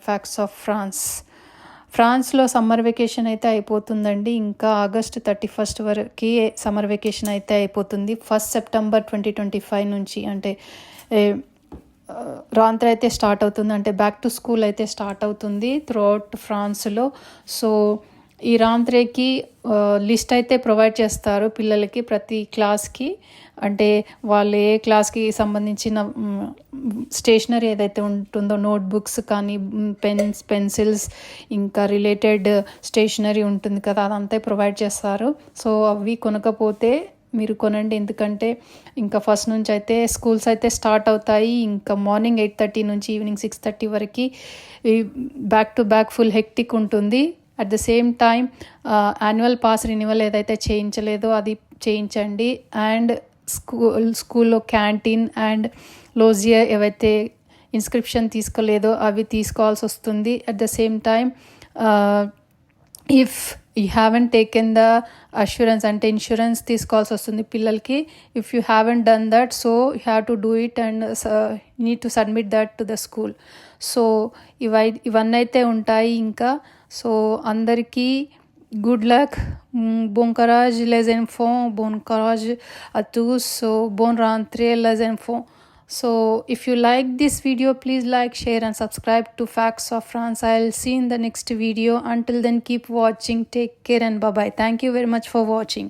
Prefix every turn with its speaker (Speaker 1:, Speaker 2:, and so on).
Speaker 1: Facts of ఫ్రాన్స్లో summer vacation అయితే అయిపోతుందండి. ఇంకా ఆగస్ట్ 31 వరకు సమ్మర్ వెకేషన్ అయితే అయిపోతుంది. 1 సెప్టెంబర్ 2025 నుంచి అంటే రాంత్ర అయితే స్టార్ట్ అవుతుంది, అంటే బ్యాక్ టు స్కూల్ అయితే స్టార్ట్ అవుతుంది త్రూఅవుట్ ఫ్రాన్స్లో. సో ఈ రాంత్రేకి లిస్ట్ అయితే ప్రొవైడ్ చేస్తారు పిల్లలకి ప్రతి క్లాస్కి, అంటే వాళ్ళు ఏ క్లాస్కి సంబంధించిన స్టేషనరీ ఏదైతే ఉంటుందో నోట్బుక్స్ కానీ పెన్సిల్స్ ఇంకా రిలేటెడ్ స్టేషనరీ ఉంటుంది కదా, అదంతా ప్రొవైడ్ చేస్తారు. సో అవి కొనకపోతే మీరు కొనండి, ఎందుకంటే ఇంకా ఫస్ట్ నుంచి అయితే స్కూల్స్ అయితే స్టార్ట్ అవుతాయి. ఇంకా మార్నింగ్ 8:30 నుంచి ఈవినింగ్ 6:30 వరకు back to back full hectic ఉంటుంది. At the same time annual pass renewal ఏదైతే చేయించలేదో అది చేయించండి. అండ్ స్కూల్లో క్యాంటీన్ అండ్ లోజియా ఏవైతే ఇన్స్క్రిప్షన్ తీసుకోలేదో అవి తీసుకోవాల్సి వస్తుంది. At the same time if you haven't taken the assurance అంటే ఇన్సూరెన్స్ తీసుకోవాల్సి వస్తుంది పిల్లలకి. If you haven't done that, so you have to do it and need to submit that to the school. So ఇవన్నీ అయితే ఉంటాయి ఇంకా. So అందరికీ good luck, bon courage les enfants, bon courage à tous, so bonne rentrée les enfants. So if you like this video, please like, share and subscribe to Facts of France. I'll see you in the next video. Until then, keep watching, take care and bye bye. Thank you very much for watching.